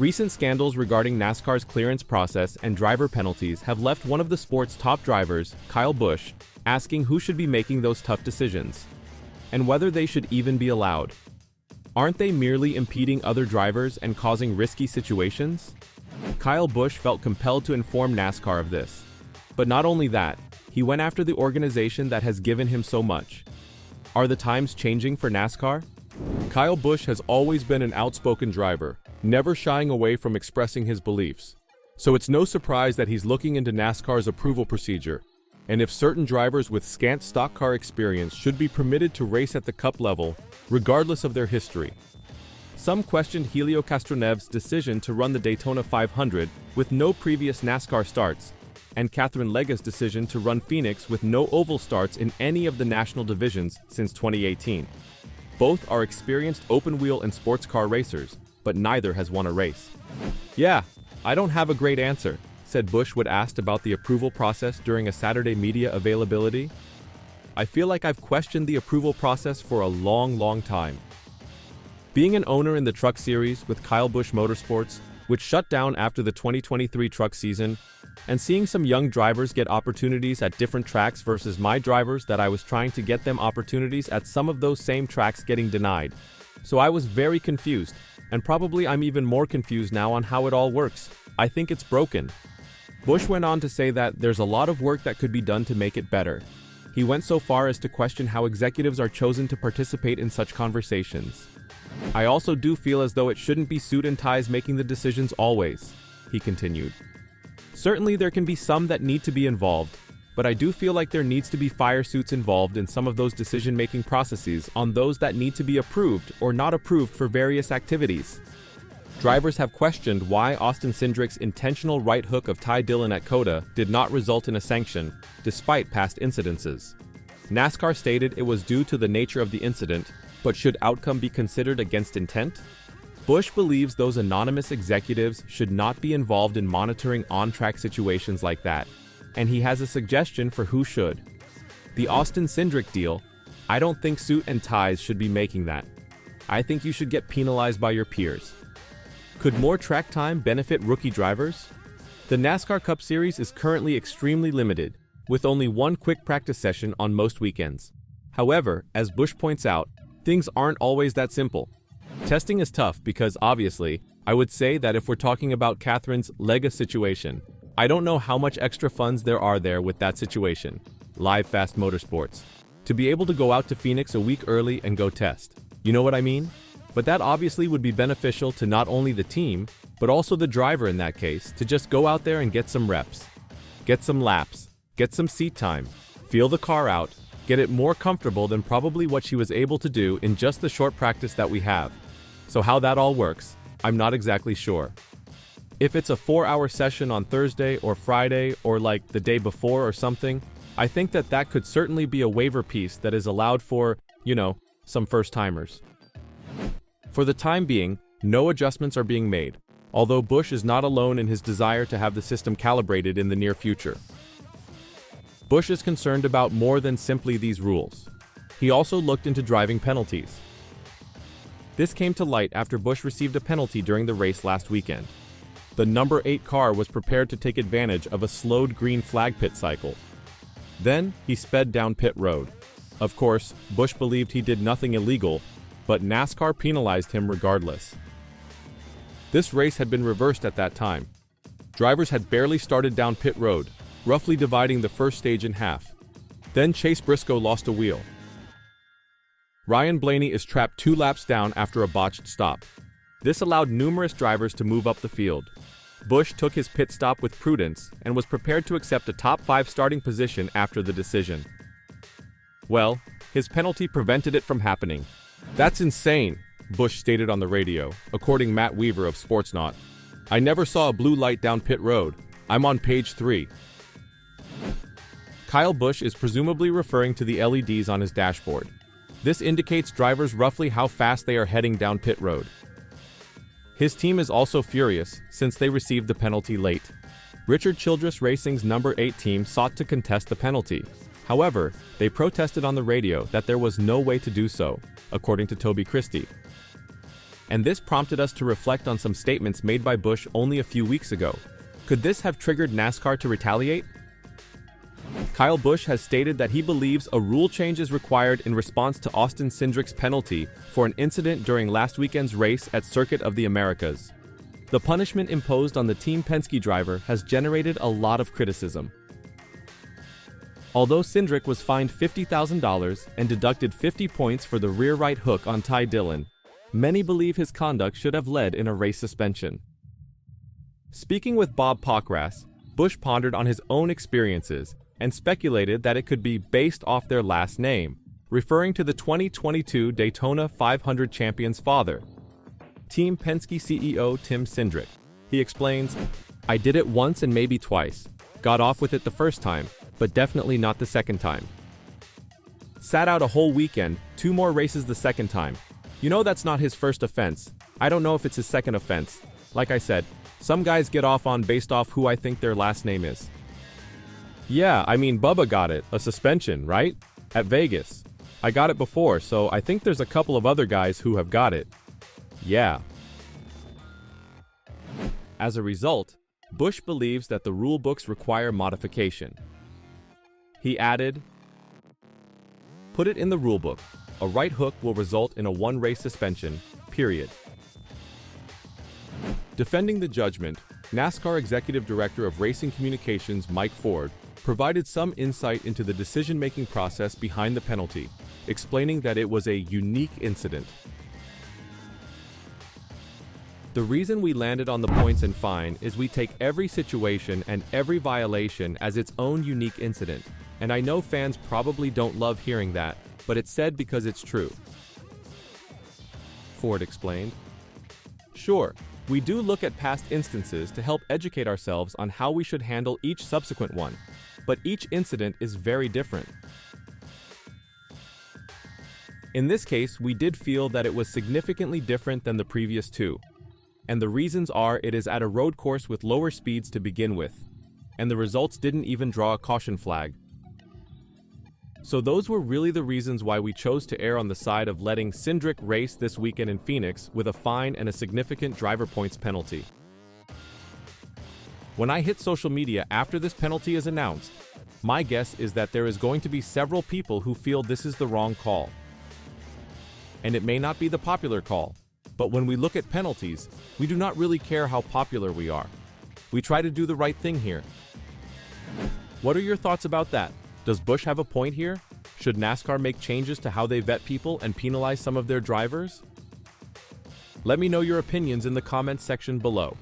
Recent scandals regarding NASCAR's clearance process and driver penalties have left one of the sport's top drivers, Kyle Busch, asking who should be making those tough decisions, and whether they should even be allowed. Aren't they merely impeding other drivers and causing risky situations? Kyle Busch felt compelled to inform NASCAR of this. But not only that, he went after the organization that has given him so much. Are the times changing for NASCAR? Kyle Busch has always been an outspoken driver, never shying away from expressing his beliefs. So it's no surprise that he's looking into NASCAR's approval procedure, and if certain drivers with scant stock car experience should be permitted to race at the Cup level, regardless of their history. Some questioned Helio Castronev's decision to run the Daytona 500 with no previous NASCAR starts, and Catherine Lega's decision to run Phoenix with no oval starts in any of the national divisions since 2018. Both are experienced open-wheel and sports car racers, but neither has won a race. "Yeah, I don't have a great answer," said Busch when asked about the approval process during a Saturday media availability. "I feel like I've questioned the approval process for a long time." Being an owner in the Truck Series with Kyle Busch Motorsports, which shut down after the 2023 truck season, and seeing some young drivers get opportunities at different tracks versus my drivers that I was trying to get them opportunities at some of those same tracks getting denied. So I was very confused, and probably I'm even more confused now on how it all works. I think it's broken. Busch went on to say that there's a lot of work that could be done to make it better. He went so far as to question how executives are chosen to participate in such conversations. "I also do feel as though it shouldn't be suit and ties making the decisions always," he continued. "Certainly there can be some that need to be involved, but I do feel like there needs to be fire suits involved in some of those decision-making processes on those that need to be approved or not approved for various activities." Drivers have questioned why Austin Cindric's intentional right hook of Ty Dillon at COTA did not result in a sanction, despite past incidences. NASCAR stated it was due to the nature of the incident, but should outcome be considered against intent? Busch believes those anonymous executives should not be involved in monitoring on-track situations like that, and he has a suggestion for who should. The Austin Cindric deal, I don't think suit and ties should be making that. I think you should get penalized by your peers. Could more track time benefit rookie drivers? The NASCAR Cup Series is currently extremely limited, with only one quick practice session on most weekends. However, as Busch points out, things aren't always that simple. Testing is tough because, obviously, I would say that if we're talking about Catherine's Lega situation, I don't know how much extra funds there are there with that situation, Live Fast Motorsports, to be able to go out to Phoenix a week early and go test. You know what I mean? But that obviously would be beneficial to not only the team, but also the driver in that case, to just go out there and get some reps, get some laps, get some seat time, feel the car out, get it more comfortable than probably what she was able to do in just the short practice that we have. So how that all works, I'm not exactly sure. If it's a 4-hour session on Thursday or Friday or like the day before or something, I think that could certainly be a waiver piece that is allowed for, some first-timers. For the time being, no adjustments are being made, although Busch is not alone in his desire to have the system calibrated in the near future. Busch is concerned about more than simply these rules. He also looked into driving penalties. This came to light after Busch received a penalty during the race last weekend. The number 8 car was prepared to take advantage of a slowed green flag pit cycle. Then he sped down pit road. Of course, Busch believed he did nothing illegal, but NASCAR penalized him regardless. This race had been reversed at that time. Drivers had barely started down pit road, roughly dividing the first stage in half. Then Chase Briscoe lost a wheel. Ryan Blaney is trapped 2 laps down after a botched stop. This allowed numerous drivers to move up the field. Busch took his pit stop with prudence and was prepared to accept a top 5 starting position after the decision. Well, his penalty prevented it from happening. "That's insane," Busch stated on the radio, according Matt Weaver of Sportsnaut. "I never saw a blue light down pit road. I'm on page 3. Kyle Busch is presumably referring to the LEDs on his dashboard. This indicates drivers roughly how fast they are heading down pit road. His team is also furious since they received the penalty late. Richard Childress Racing's number 8 team sought to contest the penalty. However, they protested on the radio that there was no way to do so, according to Toby Christie. And this prompted us to reflect on some statements made by Busch only a few weeks ago. Could this have triggered NASCAR to retaliate? Kyle Busch has stated that he believes a rule change is required in response to Austin Cindric's penalty for an incident during last weekend's race at Circuit of the Americas. The punishment imposed on the Team Penske driver has generated a lot of criticism. Although Cindric was fined $50,000 and deducted 50 points for the rear right hook on Ty Dillon, many believe his conduct should have led in a race suspension. Speaking with Bob Pockras, Busch pondered on his own experiences and speculated that it could be based off their last name, referring to the 2022 Daytona 500 champion's father, Team Penske CEO Tim Cindric. He explains, "I did it once and maybe twice. Got off with it the first time, but definitely not the second time. Sat out a whole weekend, 2 more races the second time. You know that's not his first offense. I don't know if it's his second offense. Like I said, some guys get off on based off who I think their last name is." Yeah, I mean Bubba got it, a suspension, right? At Vegas. I got it before, so I think there's a couple of other guys who have got it. Yeah. As a result, Busch believes that the rule books require modification. He added, "Put it in the rulebook. A right hook will result in a 1-race suspension, period." Defending the judgment, NASCAR Executive Director of Racing Communications Mike Ford provided some insight into the decision-making process behind the penalty, explaining that it was a unique incident. "The reason we landed on the points and fine is we take every situation and every violation as its own unique incident, and I know fans probably don't love hearing that, but it's said because it's true," Ford explained. "Sure, we do look at past instances to help educate ourselves on how we should handle each subsequent one, but each incident is very different. In this case, we did feel that it was significantly different than the previous 2. And the reasons are it is at a road course with lower speeds to begin with, and the results didn't even draw a caution flag. So those were really the reasons why we chose to err on the side of letting Cindric race this weekend in Phoenix with a fine and a significant driver points penalty. When I hit social media after this penalty is announced, my guess is that there is going to be several people who feel this is the wrong call. And it may not be the popular call. But when we look at penalties, we do not really care how popular we are. We try to do the right thing here." What are your thoughts about that? Does Busch have a point here? Should NASCAR make changes to how they vet people and penalize some of their drivers? Let me know your opinions in the comments section below.